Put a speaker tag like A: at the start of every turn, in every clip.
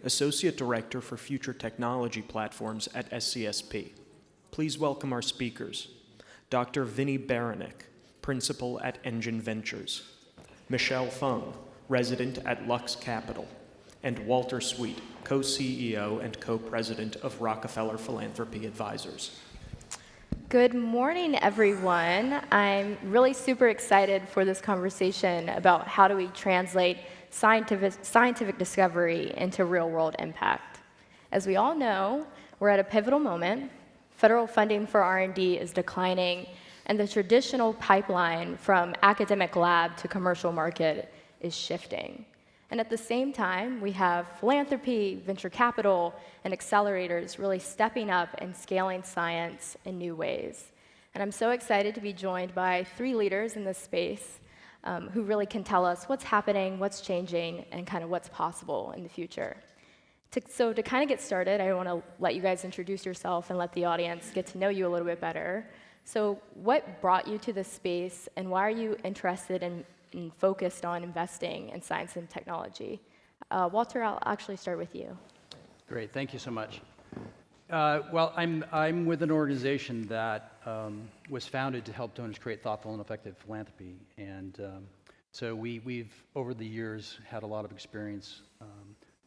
A: Associate Director for Future Technology Platforms at SCSP. Please welcome our speakers. Dr. Vinny Beranek, Principal at Engine Ventures. Michelle Fang, Resident at Lux Capital. And Walter Sweet, Co-CEO and Co-President of Rockefeller Philanthropy Advisors.
B: Good morning, everyone. I'm really super excited for this conversation about how do we translate scientific discovery into real-world impact. As we all know, we're at a pivotal moment. Federal funding for R&D is declining, and the traditional pipeline from academic lab to commercial market is shifting. And at the same time, we have philanthropy, venture capital, and accelerators really stepping up and scaling science in new ways. And I'm so excited to be joined by three leaders in this space who really can tell us what's happening, what's changing, and kind of what's possible in the future. So to kind of get started, I want to let you guys introduce yourself and let the audience get to know you a little bit better. So what brought you to this space, and why are you interested and focused on investing in science and technology? Walter, I'll actually start with you.
C: Great, thank you so much. Well, I'm with an organization that was founded to help donors create thoughtful and effective philanthropy, and so we've over the years had a lot of experience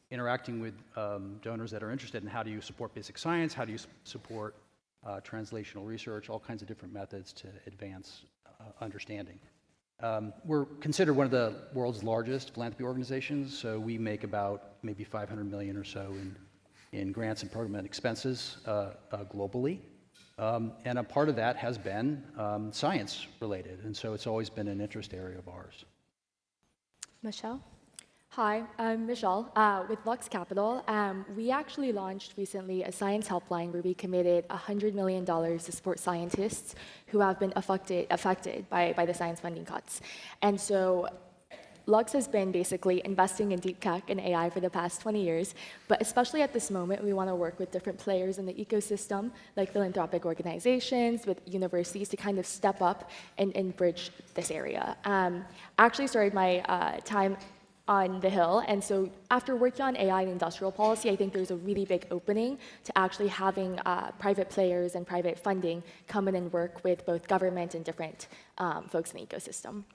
C: interacting with donors that are interested in how do you support basic science, how do you support translational research, all kinds of different methods to advance understanding. We're considered one of the world's largest philanthropy organizations, so we make about maybe $500 million or so in grants and program expenses globally. And a part of that has been science related, and so it's always been an interest area of ours.
B: Michelle?
D: Hi, I'm Michelle with Lux Capital. We actually launched recently a science helpline where we committed $100 million to support scientists who have been affected by the science funding cuts. And so Lux has been basically investing in deep tech and AI for the past 20 years, but especially at this moment, we want to work with different players in the ecosystem, like philanthropic organizations, with universities to kind of step up and bridge this area. I actually started my time on the Hill, and so after working on AI and industrial policy, I think there's a really big opening to actually having private players and private funding come in and work with both government and different folks in the ecosystem.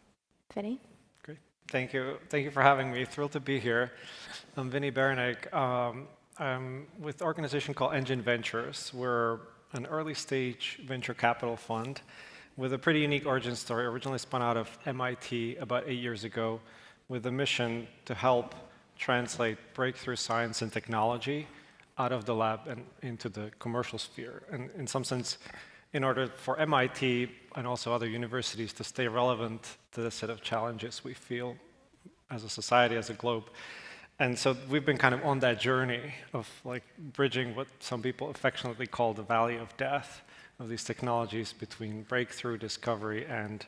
B: Vinny?
E: Great, thank you. Thank you for having me. Thrilled to be here. I'm Vinny Beranek. I'm with an organization called Engine Ventures. We're an early stage venture capital fund with a pretty unique origin story, originally spun out of MIT about 8 years ago, with a mission to help translate breakthrough science and technology out of the lab and into the commercial sphere. And in some sense, in order for MIT and also other universities to stay relevant to the set of challenges we feel as a society, as a globe. And so we've been kind of on that journey of like bridging what some people affectionately call the valley of death of these technologies between breakthrough discovery and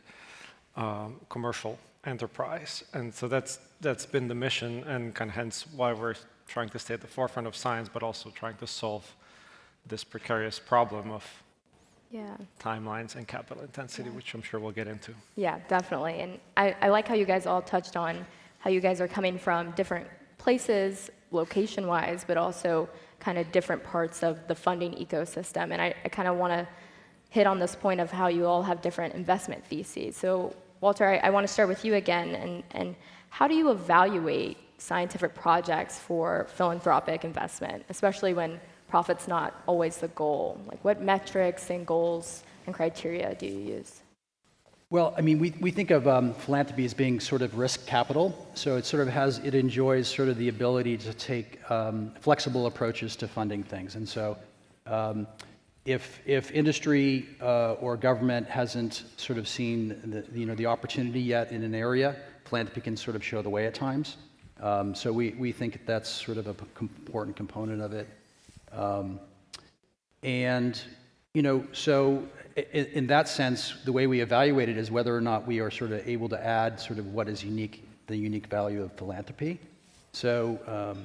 E: commercial enterprise. And so that's been the mission, and kind of hence why we're trying to stay at the forefront of science, but also trying to solve this precarious problem of timelines and capital intensity, which I'm sure we'll get into.
B: Yeah, definitely. And I like how you guys all touched on how you guys are coming from different places, location-wise, but also kind of different parts of the funding ecosystem. And I kind of want to hit on this point of how you all have different investment theses. So Walter, I want to start with you again, and how do you evaluate scientific projects for philanthropic investment, especially when profit's not always the goal? Like, what metrics and goals and criteria do you use?
C: Well, I mean, we think of philanthropy as being sort of risk capital, so it enjoys sort of the ability to take flexible approaches to funding things, and so if industry or government hasn't sort of seen the opportunity yet in an area, philanthropy can sort of show the way at times. So we think that's sort of an important component of it. And so in that sense, the way we evaluate it is whether or not we are sort of able to add sort of what is the unique value of philanthropy. So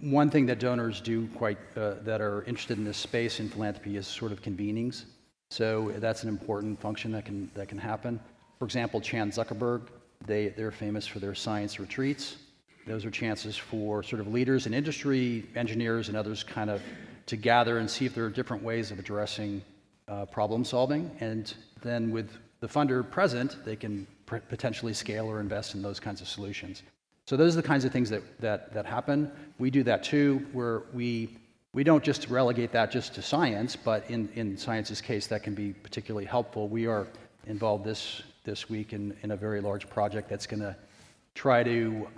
C: one thing that donors do that are interested in this space in philanthropy is sort of convenings. So that's an important function that can happen. For example, Chan Zuckerberg, they're famous for their science retreats. Those are chances for sort of leaders in industry, engineers, and others kind of to gather and see if there are different ways of addressing problem solving. And then with the funder present, they can potentially scale or invest in those kinds of solutions. So those are the kinds of things that happen. We do that too, where we don't just relegate that just to science, but in science's case, that can be particularly helpful. We are involved this week in a very large project that's going to try to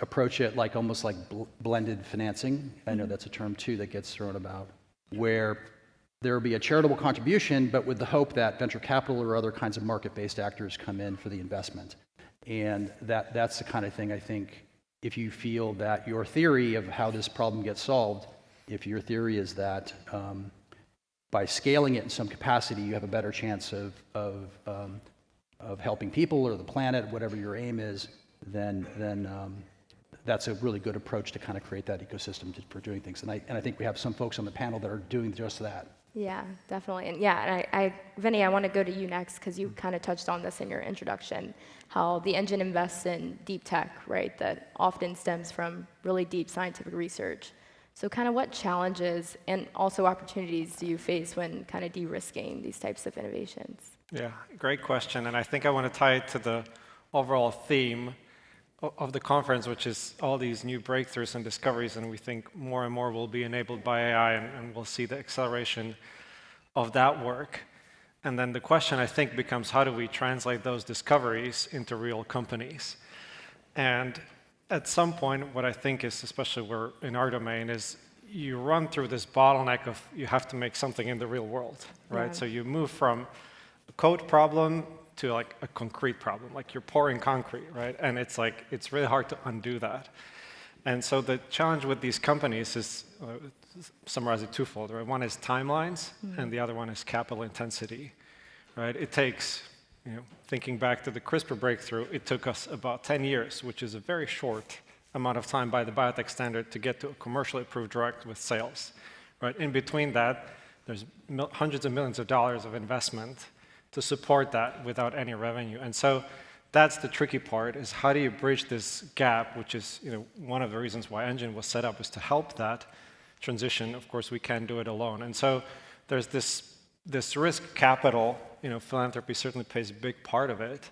C: approach it like almost like blended financing. I know that's a term too that gets thrown about, where there will be a charitable contribution, but with the hope that venture capital or other kinds of market-based actors come in for the investment. And that's the kind of thing I think, if you feel that your theory of how this problem gets solved, if your theory is that by scaling it in some capacity, you have a better chance of helping people or the planet, whatever your aim is, then that's a really good approach to kind of create that ecosystem for doing things. And I think we have some folks on the panel that are doing just that.
B: Yeah, definitely. And yeah, and Vinny, I want to go to you next because you kind of touched on this in your introduction, how the engine invests in deep tech, right, that often stems from really deep scientific research. So kind of what challenges and also opportunities do you face when kind of de-risking these types of innovations?
E: Yeah, great question. And I think I want to tie it to the overall theme of the conference, which is all these new breakthroughs and discoveries, and we think more and more will be enabled by AI, and we'll see the acceleration of that work. And then the question, I think, becomes how do we translate those discoveries into real companies? And at some point, what I think is, especially we're in our domain, is you run through this bottleneck of you have to make something in the real world, right?
B: Yeah.
E: So you move from a code problem to like a concrete problem, like you're pouring concrete, right? And it's like, it's really hard to undo that. And so the challenge with these companies is, summarize it twofold, right? One is timelines, and the other one is capital intensity, right? It takes, thinking back to the CRISPR breakthrough, it took us about 10 years, which is a very short amount of time by the biotech standard to get to a commercially approved drug with sales, right? In between that, there's hundreds of millions of dollars of investment to support that without any revenue. And so that's the tricky part, is how do you bridge this gap, which is one of the reasons why Engine was set up, is to help that transition. Of course, we can't do it alone. And so there's this risk capital, philanthropy certainly plays a big part of it,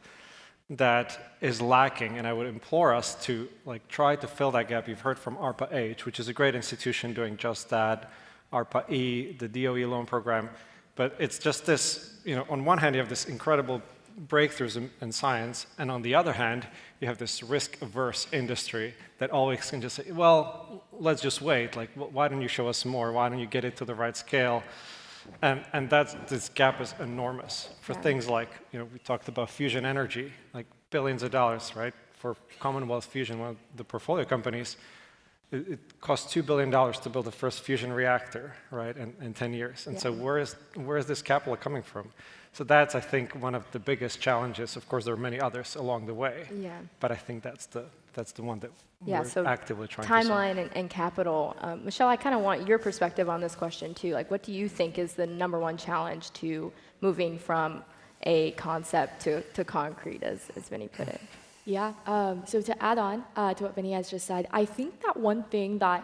E: that is lacking. And I would implore us to try to fill that gap. You've heard from ARPA-H, which is a great institution doing just that, ARPA-E, the DOE loan program. But it's just this, on one hand, you have this incredible breakthroughs in science, and on the other hand, you have this risk-averse industry that always can just say, well, let's just wait. Like, why don't you show us more? Why don't you get it to the right scale? And this gap is enormous for things like, we talked about fusion energy, like billions of dollars, right? For Commonwealth Fusion, one of the portfolio companies, it cost $2 billion to build the first fusion reactor, right, in 10 years. And so where is this capital coming from? So that's, I think, one of the biggest challenges. Of course, there are many others along the way.
B: Yeah.
E: But I think that's the one that
B: so
E: we're actively trying to solve.
B: Timeline and capital. Michelle, I kind of want your perspective on this question, too. Like, what do you think is the #1 challenge to moving from a concept to concrete, as Vinny put it?
D: Yeah, so to add on to what Vinny has just said, I think that one thing that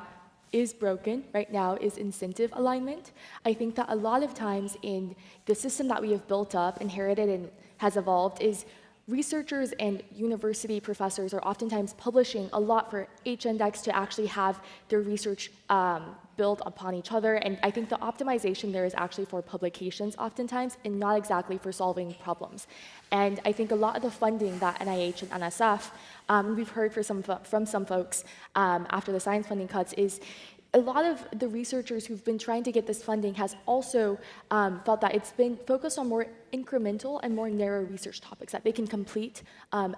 D: is broken right now is incentive alignment. I think that a lot of times in the system that we have built up, inherited, and has evolved is researchers and university professors are oftentimes publishing a lot for H-index to actually have their research build upon each other. And I think the optimization there is actually for publications oftentimes and not exactly for solving problems. And I think a lot of the funding that NIH and NSF, we've heard from some folks after the science funding cuts, is a lot of the researchers who've been trying to get this funding has also felt that it's been focused on more incremental and more narrow research topics that they can complete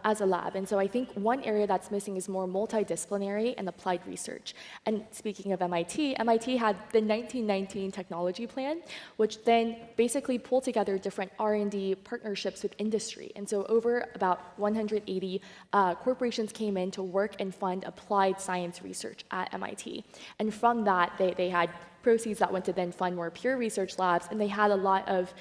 D: as a lab. And so I think one area that's missing is more multidisciplinary and applied research. And speaking of MIT, MIT had the 1919 technology plan, which then basically pulled together different R&D partnerships with industry. And so over about 180 corporations came in to work and fund applied science research at MIT. And from from that, they had proceeds that went to then fund more pure research labs, and they had a lot of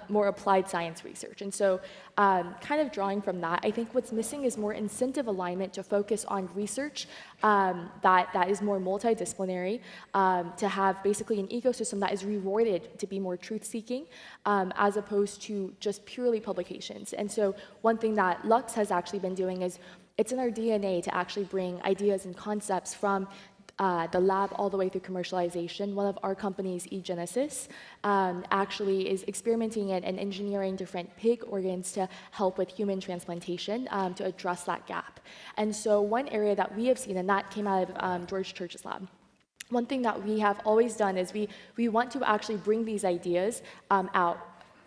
D: more applied science research. And so kind of drawing from that, I think what's missing is more incentive alignment to focus on research that is more multidisciplinary, to have basically an ecosystem that is rewarded to be more truth-seeking, as opposed to just purely publications. And so one thing that Lux has actually been doing is it's in our DNA to actually bring ideas and concepts from the lab all the way through commercialization. One of our companies, eGenesis, actually is experimenting and engineering different pig organs to help with human transplantation to address that gap. And so one area that we have seen, and that came out of George Church's lab, one thing that we have always done is we want to actually bring these ideas out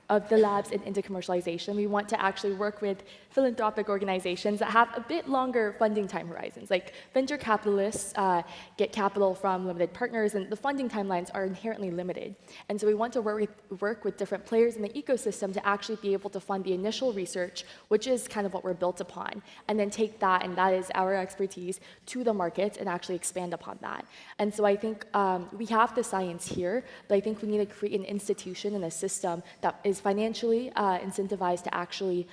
D: of the labs and into commercialization. We want to actually work with philanthropic organizations that have a bit longer funding time horizons. Like venture capitalists get capital from limited partners, and the funding timelines are inherently limited. And so we want to work with different players in the ecosystem to actually be able to fund the initial research, which is kind of what we're built upon, and then take that, and that is our expertise, to the markets and actually expand upon that. And so I think we have the science here, but I think we need to create an institution and a system that is financially incentivized to actually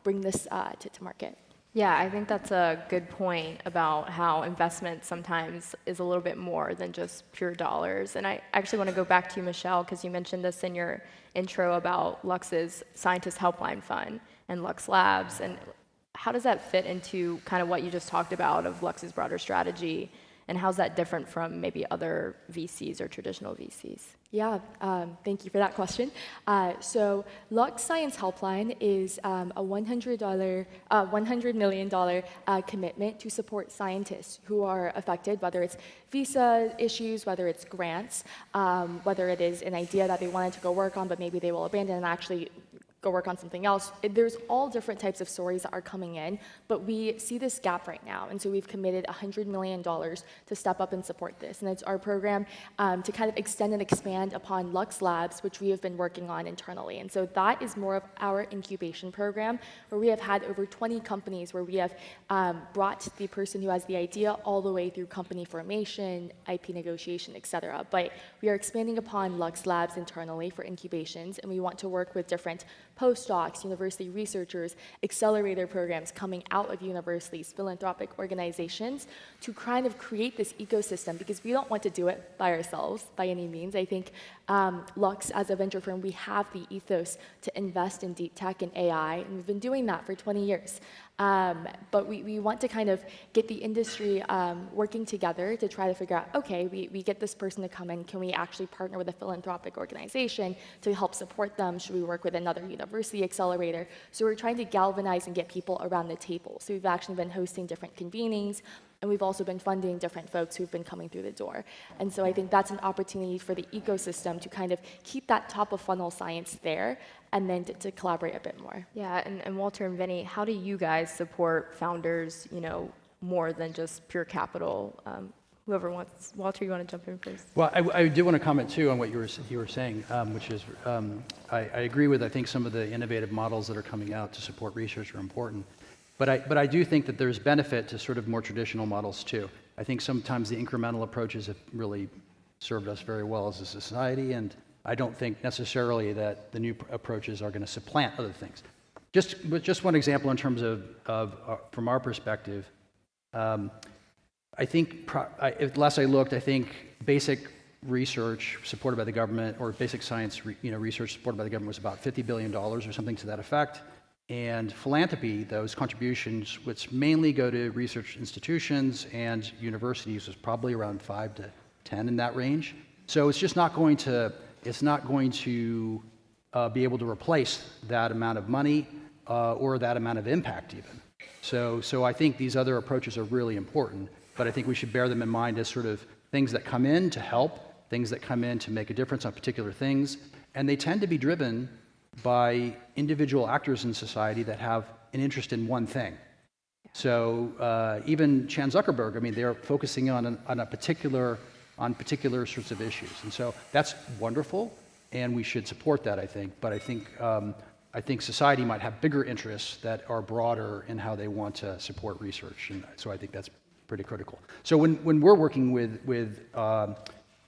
D: bring this to market.
B: Yeah, I think that's a good point about how investment sometimes is a little bit more than just pure dollars. And I actually want to go back to you, Michelle, because you mentioned this in your intro about Lux's Scientist Helpline Fund and Lux Labs. And how does that fit into kind of what you just talked about of Lux's broader strategy? And how's that different from maybe other VCs or traditional VCs?
D: Yeah, thank you for that question. So Lux Science Helpline is a $100 million commitment to support scientists who are affected, whether it's visa issues, whether it's grants, whether it is an idea that they wanted to go work on, but maybe they will abandon and actually go work on something else. There's all different types of stories that are coming in, but we see this gap right now. And so we've committed $100 million to step up and support this. And it's our program to kind of extend and expand upon Lux Labs, which we have been working on internally. And so that is more of our incubation program, where we have had over 20 companies where we have brought the person who has the idea all the way through company formation, IP negotiation, et cetera. But we are expanding upon Lux Labs internally for incubations, and we want to work with different postdocs, university researchers, accelerator programs coming out of universities, philanthropic organizations, to kind of create this ecosystem, because we don't want to do it by ourselves by any means. I think Lux, as a venture firm, we have the ethos to invest in deep tech and AI, and we've been doing that for 20 years. But we want to kind of get the industry working together to try to figure out, okay, we get this person to come in, can we actually partner with a philanthropic organization to help support them? Should we work with another university accelerator? So we're trying to galvanize and get people around the table. So we've actually been hosting different convenings, and we've also been funding different folks who've been coming through the door. And so I think that's an opportunity for the ecosystem to kind of keep that top of funnel science there, and then to collaborate a bit more.
B: Yeah, and Walter and Vinny, how do you guys support founders, more than just pure capital? Whoever wants. Walter, you want to jump in first?
C: Well, I do want to comment too on what you were saying, which is I agree with, I think, some of the innovative models that are coming out to support research are important. But I do think that there's benefit to sort of more traditional models too. I think sometimes the incremental approaches have really served us very well as a society, and I don't think necessarily that the new approaches are going to supplant other things. Just one example in terms of from our perspective. I think, last I looked, I think basic research supported by the government, or basic science research supported by the government, was about $50 billion or something to that effect. And philanthropy, those contributions, which mainly go to research institutions and universities, was probably around 5 to 10 in that range. So it's just not going to be able to replace that amount of money or that amount of impact even. So I think these other approaches are really important, but I think we should bear them in mind as sort of things that come in to help, things that come in to make a difference on particular things, and they tend to be driven by individual actors in society that have an interest in one thing. So even Chan Zuckerberg, I mean, they're focusing on particular sorts of issues, and so that's wonderful, and we should support that, I think. But I think society might have bigger interests that are broader in how they want to support research, and so I think that's pretty critical. So when we're working with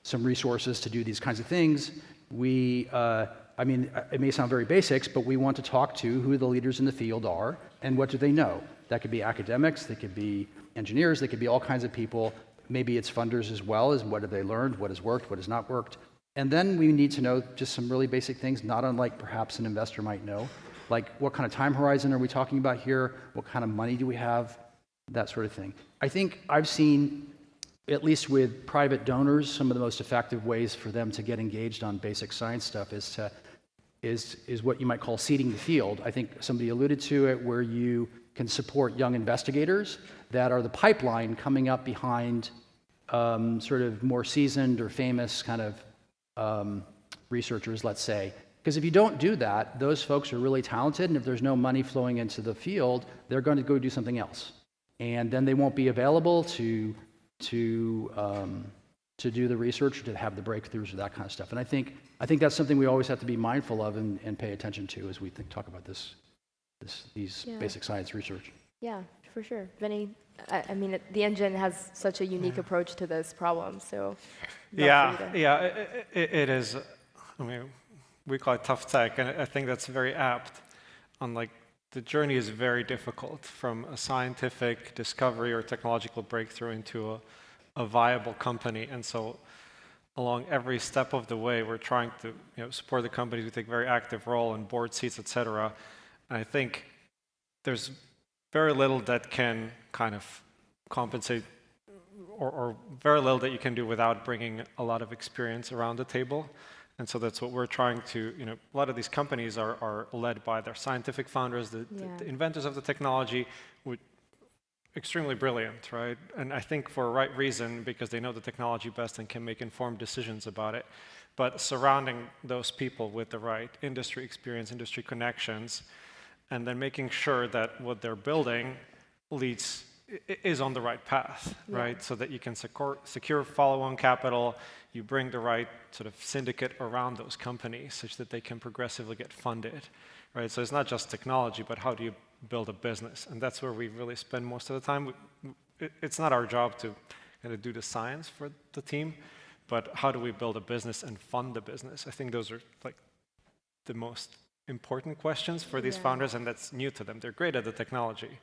C: some resources to do these kinds of things, we, I mean, it may sound very basics, but we want to talk to who the leaders in the field are and what do they know. That could be academics, they could be engineers, they could be all kinds of people. Maybe it's funders as well, as what have they learned, what has worked, what has not worked. And then we need to know just some really basic things, not unlike perhaps an investor might know. Like, what kind of time horizon are we talking about here? What kind of money do we have? That sort of thing. I think I've seen, at least with private donors, some of the most effective ways for them to get engaged on basic science stuff is what you might call seeding the field. I think somebody alluded to it, where you can support young investigators that are the pipeline coming up behind sort of more seasoned or famous kind of researchers, let's say. Because if you don't do that, those folks are really talented, and if there's no money flowing into the field, they're going to go do something else. And then they won't be available to do the research, to have the breakthroughs or that kind of stuff. And I think that's something we always have to be mindful of and pay attention to as we talk about these basic science research.
B: Yeah, for sure. Vinny, I mean, the engine has such a unique approach to this problem, so.
E: It is. I mean, we call it tough tech, and I think that's very apt. Unlike, the journey is very difficult from a scientific discovery or technological breakthrough into a viable company, and so along every step of the way, we're trying to support the companies. We take a very active role in board seats, etc. And I think there's very little that can kind of compensate, or very little that you can do without bringing a lot of experience around the table. And so that's what we're trying to, a lot of these companies are led by their scientific founders, the inventors of the technology, extremely brilliant, right? And I think for a right reason, because they know the technology best and can make informed decisions about it. But surrounding those people with the right industry experience, industry connections, and then making sure that what they're building is on the right path, right? So that you can secure follow-on capital, you bring the right sort of syndicate around those companies such that they can progressively get funded, right? So it's not just technology, but how do you build a business? And that's where we really spend most of the time. It's not our job to kind of do the science for the team, but how do we build a business and fund the business? I think those are like the most important questions for these founders, and that's new to them. They're great at the technology,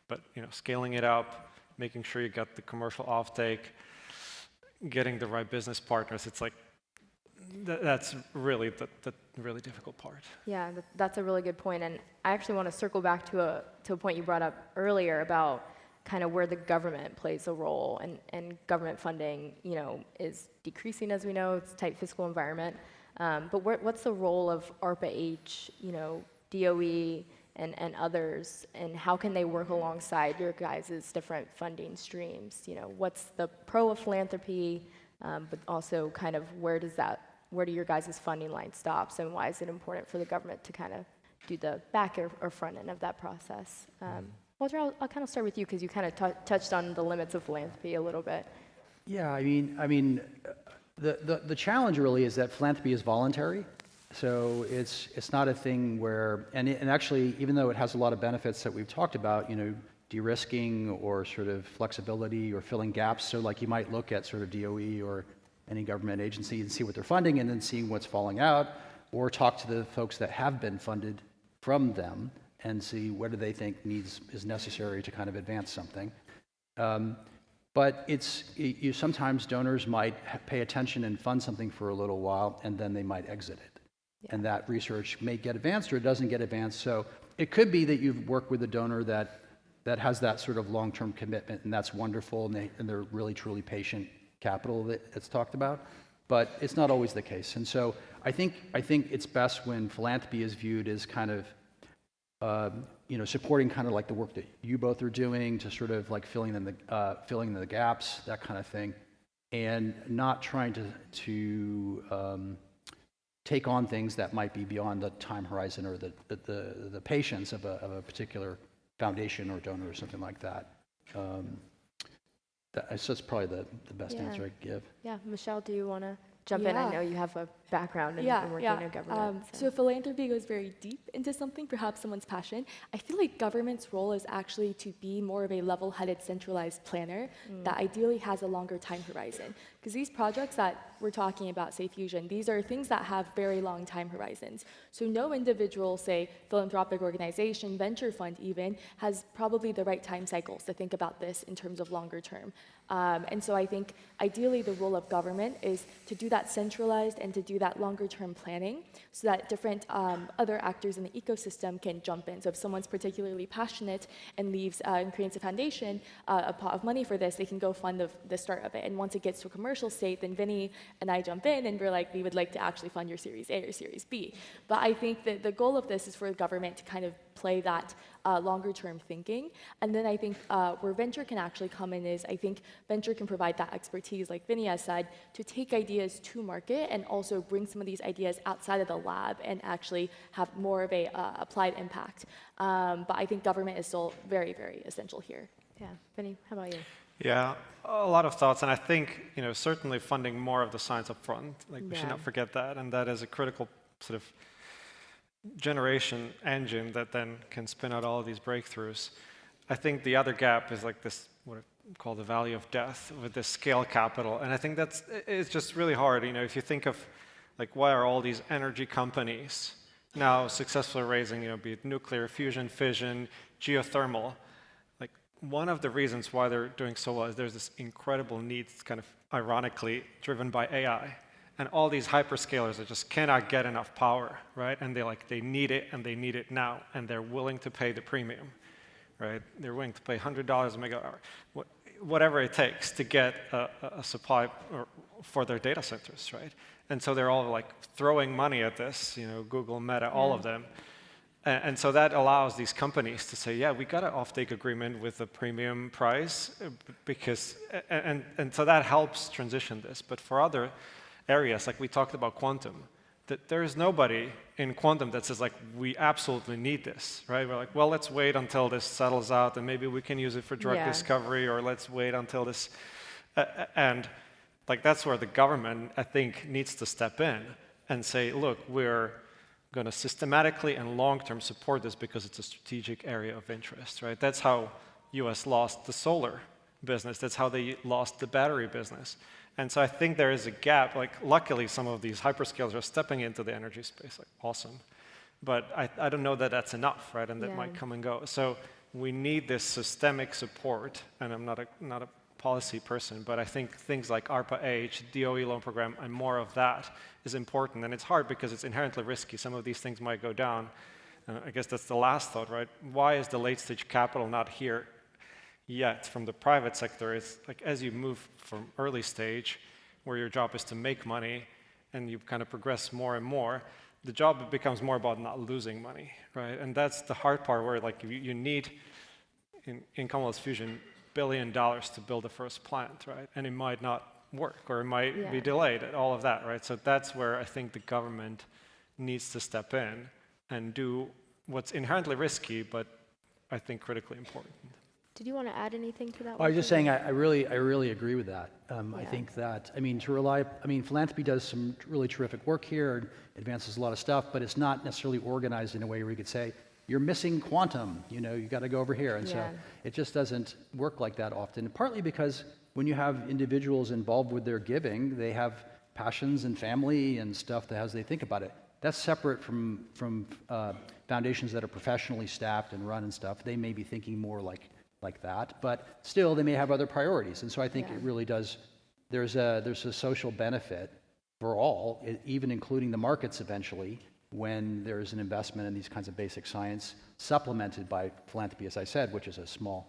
E: but scaling it up, making sure you got the commercial offtake, getting the right business partners, it's like that's really the really difficult part.
B: Yeah, that's a really good point, and I actually want to circle back to a point you brought up earlier about kind of where the government plays a role, and government funding, is decreasing, as we know. It's a tight fiscal environment. But what's the role of ARPA-H, DOE, and others, and how can they work alongside your guys' different funding streams? What's the pro of philanthropy, but also kind of where do your guys' funding line stops, and why is it important for the government to kind of do the back or front end of that process? Walter, I'll kind of start with you, because you kind of touched on the limits of philanthropy a little bit.
C: Yeah, I mean, the challenge really is that philanthropy is voluntary. So it's not a thing where, and actually, even though it has a lot of benefits that we've talked about, de-risking or sort of flexibility or filling gaps. So like you might look at sort of DOE or any government agency and see what they're funding, and then seeing what's falling out, or talk to the folks that have been funded from them and see what do they think is necessary to kind of advance something. But sometimes donors might pay attention and fund something for a little while, and then they might exit it. Yeah. And that research may get advanced or it doesn't get advanced. So it could be that you've worked with a donor that has that sort of long-term commitment, and that's wonderful, and they're really, truly patient capital that's talked about. But it's not always the case. And so I think it's best when philanthropy is viewed as kind of supporting kind of like the work that you both are doing, to sort of like filling in the gaps, that kind of thing, and not trying to take on things that might be beyond the time horizon or the patience of a particular foundation or donor or something like that. So that's probably the best answer I could give.
B: Yeah, Michelle, do you want to jump in. I
D: Yeah.
B: know you have a background in, in working in government.
D: So philanthropy goes very deep into something, perhaps someone's passion. I feel like government's role is actually to be more of a level-headed, centralized planner that ideally has a longer time horizon. Because these projects that we're talking about, say fusion, these are things that have very long time horizons. So no individual, say philanthropic organization, venture fund even, has probably the right time cycles to think about this in terms of longer term. And so I think ideally the role of government is to do that centralized and to do that longer term planning so that different other actors in the ecosystem can jump in. So if someone's particularly passionate and leaves and creates a foundation, a pot of money for this, they can go fund the start of it. And once it gets to a commercial state, then Vinny and I jump in and we're like, we would like to actually fund your Series A or Series B. But I think that the goal of this is for the government to kind of play that longer term thinking. And then I think where venture can actually come in is I think venture can provide that expertise, like Vinny has said, to take ideas to market and also bring some of these ideas outside of the lab and actually have more of a applied impact. But I think government is still very, very essential here.
B: Yeah, Vinny, how about you?
E: Yeah, a lot of thoughts, and I think certainly funding more of the science up front. Like we should not forget that, and that is a critical sort of generation engine that then can spin out all of these breakthroughs. I think the other gap is like this, what I call the valley of death with this scale capital, and I think it's just really hard. If you think of like why are all these energy companies now successfully raising, be it nuclear, fusion, fission, geothermal. Like one of the reasons why they're doing so well is there's this incredible need, kind of ironically driven by AI. And all these hyperscalers that just cannot get enough power, right? And they need it, and they need it now, and they're willing to pay the premium, right? They're willing to pay $100 a megawatt hour, whatever it takes to get a supply for their data centers, right? And so they're all like throwing money at this, Google, Meta, all of them. And so that allows these companies to say, yeah, we got an offtake agreement with a premium price, because, and so that helps transition this. But for other areas, like we talked about quantum, that there is nobody in quantum that says like, we absolutely need this, right? We're like, well, let's wait until this settles out and maybe we can use it for drug discovery, or let's wait until this, and like that's where the government, I think, needs to step in and say, look, we're going to systematically and long-term support this because it's a strategic area of interest, right? That's how US lost the solar business. That's how they lost the battery business. And so I think there is a gap. Like, luckily, some of these hyperscalers are stepping into the energy space. Like, awesome. But I don't know that that's enough, right? And that might come and go. So we need this systemic support. And I'm not a policy person, but I think things like ARPA-H, DOE loan program, and more of that is important. And it's hard because it's inherently risky. Some of these things might go down. I guess that's the last thought, right? Why is the late-stage capital not here yet from the private sector? It's like as you move from early stage, where your job is to make money, and you kind of progress more and more, the job becomes more about not losing money, right? And that's the hard part, where like you need, in Commonwealth Fusion, $1 billion to build the first plant, right? And it might not work, or it might be delayed, all of that, right? So that's where I think the government needs to step in and do what's inherently risky, but I think critically important.
B: Did you want to add anything to that?
C: I was just saying, I really agree with that. I think that, philanthropy does some really terrific work here, and advances a lot of stuff, but it's not necessarily organized in a way where you could say, you're missing quantum, you got to go over here. And so it just doesn't work like that often, partly because when you have individuals involved with their giving, they have passions and family and stuff that as they think about it. That's separate from foundations that are professionally staffed and run and stuff. They may be thinking more like that, but still they may have other priorities. And so I think it really does, there's a social benefit for all, even including the markets eventually, when there's an investment in these kinds of basic science supplemented by philanthropy, as I said, which is a small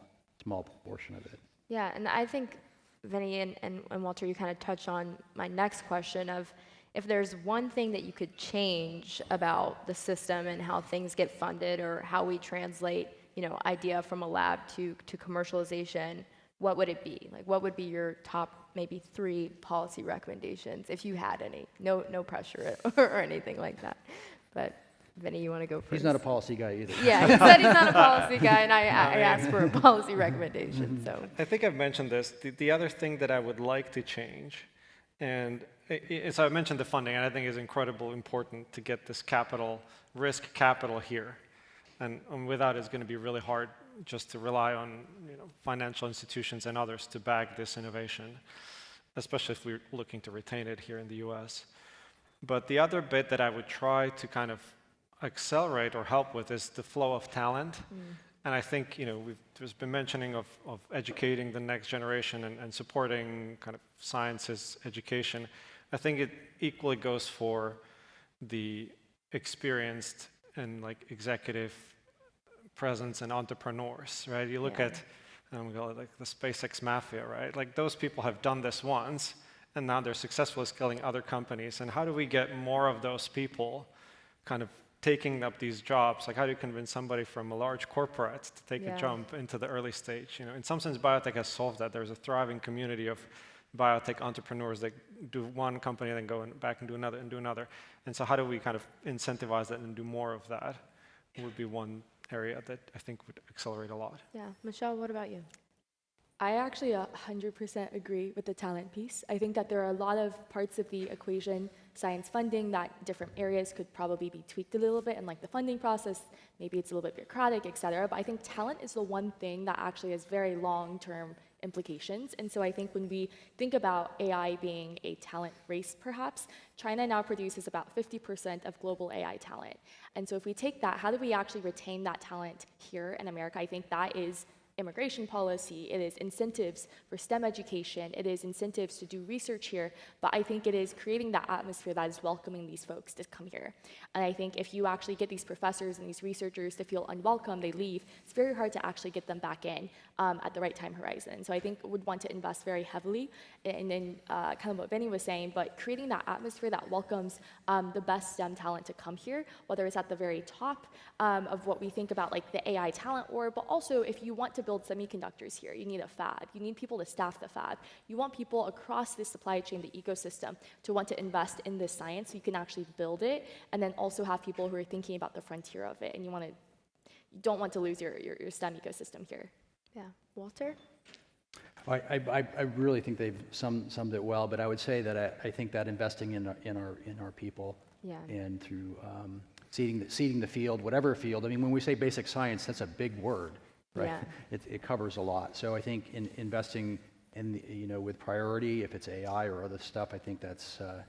C: portion of it.
B: Yeah, and I think, Vinny and Walter, you kind of touched on my next question of, if there's one thing that you could change about the system and how things get funded, or how we translate idea from a lab to commercialization, what would it be? Like, what would be your top maybe 3 policy recommendations, if you had any? No pressure or anything like that. But Vinny, you want to go first?
C: He's not a policy guy either.
B: Yeah, he said he's not a policy guy, and I asked for a policy recommendation. So
E: I think I've mentioned this. The other thing that I would like to change, and so I mentioned the funding, and I think it's incredibly important to get this capital, risk capital here. And without it, it's going to be really hard just to rely on financial institutions and others to back this innovation, especially if we're looking to retain it here in the US. But the other bit that I would try to kind of accelerate or help with is the flow of talent. And I think there's been mentioning of educating the next generation and supporting kind of sciences education. I think it equally goes for the experienced and like executive presence and entrepreneurs, right? You look at like the SpaceX mafia, right? Like those people have done this once, and now they're successfully scaling other companies. And how do we get more of those people kind of taking up these jobs? Like how do you convince somebody from a large corporate to take a jump into the early stage? In some sense, biotech has solved that. There's a thriving community of biotech entrepreneurs that do one company and then go back and do another and do another. And so how do we kind of incentivize that and do more of that would be one area that I think would accelerate a lot.
B: Yeah. Michelle, what about you?
D: I actually 100% agree with the talent piece. I think that there are a lot of parts of the equation, science funding, that different areas could probably be tweaked a little bit, and like the funding process, maybe it's a little bit bureaucratic, et cetera. But I think talent is the one thing that actually has very long-term implications. And so I think when we think about AI being a talent race, perhaps, China now produces about 50% of global AI talent. And so if we take that, how do we actually retain that talent here in America? I think that is immigration policy, it is incentives for STEM education, it is incentives to do research here, but I think it is creating that atmosphere that is welcoming these folks to come here. And I think if you actually get these professors and these researchers to feel unwelcome, they leave, it's very hard to actually get them back in at the right time horizon. So I think would want to invest very heavily in kind of what Vinny was saying, but creating that atmosphere that welcomes the best STEM talent to come here, whether it's at the very top of what we think about like the AI talent orb, but also if you want to build semiconductors here, you need a fab. You need people to staff the fab. You want people across the supply chain, the ecosystem, to want to invest in this science so you can actually build it, and then also have people who are thinking about the frontier of it, and you don't want to lose your STEM ecosystem here.
B: Yeah. Walter?
C: I really think they've summed it well, but I would say that I think that investing in our people and through seeding the field, whatever field. I mean, when we say basic science, that's a big word, right?
B: Yeah.
C: It covers a lot. So I think in investing in with priority, if it's AI or other stuff, I think that's going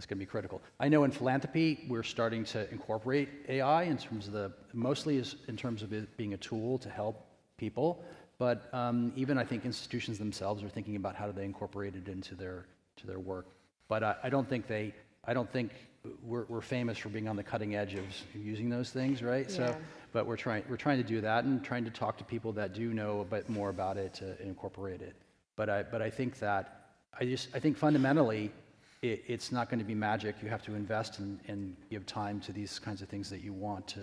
C: to be critical. I know in philanthropy, we're starting to incorporate AI in terms of mostly in terms of it being a tool to help people. But even I think institutions themselves are thinking about how do they incorporate it into their work. But I don't think we're famous for being on the cutting edge of using those things, right?
B: Yeah.
C: So, but we're trying to do that and trying to talk to people that do know a bit more about it to incorporate it. But I think that I think fundamentally it's not going to be magic. You have to invest and give time to these kinds of things that you want to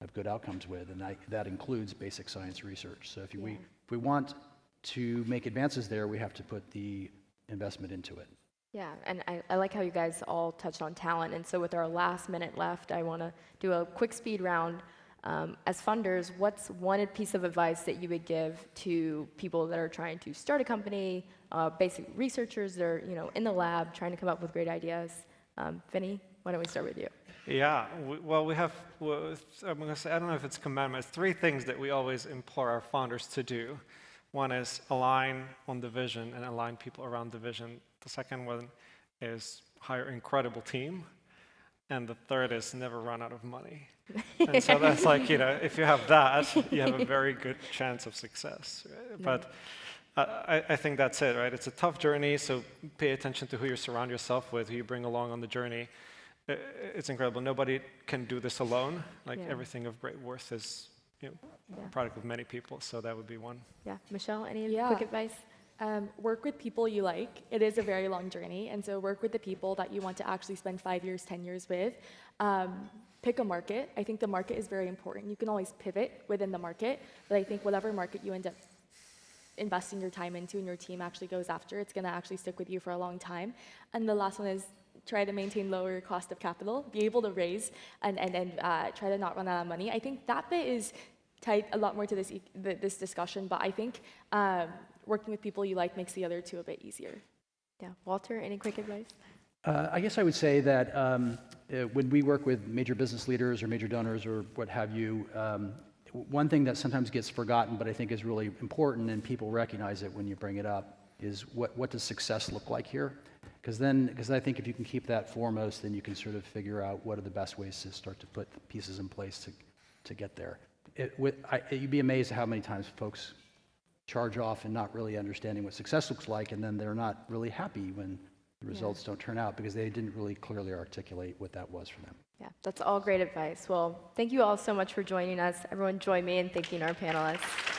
C: have good outcomes with, and that includes basic science research. So if we want to make advances there, we have to put the investment into it.
B: Yeah, and I like how you guys all touched on talent. And so with our last minute left, I want to do a quick speed round. As funders, what's one piece of advice that you would give to people that are trying to start a company, basic researchers that are in the lab trying to come up with great ideas? Vinny, why don't we start with you?
E: Yeah, we have, I'm going to say, I don't know if it's commandments, 3 things that we always implore our founders to do. One is align on the vision and align people around the vision. The second one is hire an incredible team. And the third is never run out of money. And so that's like, if you have that, you have a very good chance of success. Right? But I think that's it, right? It's a tough journey, so pay attention to who you surround yourself with, who you bring along on the journey. It's incredible. Nobody can do this alone. Like everything of great worth is a product of many people. So that would be one. Yeah.
B: Michelle, any quick advice?
D: Work with people you like. It is a very long journey, and so work with the people that you want to actually spend 5 years, 10 years with. Pick a market. I think the market is very important. You can always pivot within the market, but I think whatever market you end up investing your time into and your team actually goes after, it's going to actually stick with you for a long time. And the last one is try to maintain lower cost of capital, be able to raise and try to not run out of money. I think that bit is tied a lot more to this discussion, but I think working with people you like makes the other two a bit easier.
B: Yeah. Walter, any quick advice?
C: I guess I would say that when we work with major business leaders or major donors or what have you, one thing that sometimes gets forgotten, but I think is really important, and people recognize it when you bring it up, is what does success look like here? Because I think if you can keep that foremost, then you can sort of figure out what are the best ways to start to put the pieces in place to get there. You'd be amazed at how many times folks charge off and not really understanding what success looks like, and then they're not really happy when the results don't turn out because they didn't really clearly articulate what that was for them.
B: Yeah, that's all great advice. Well, thank you all so much for joining us. Everyone join me in thanking our panelists.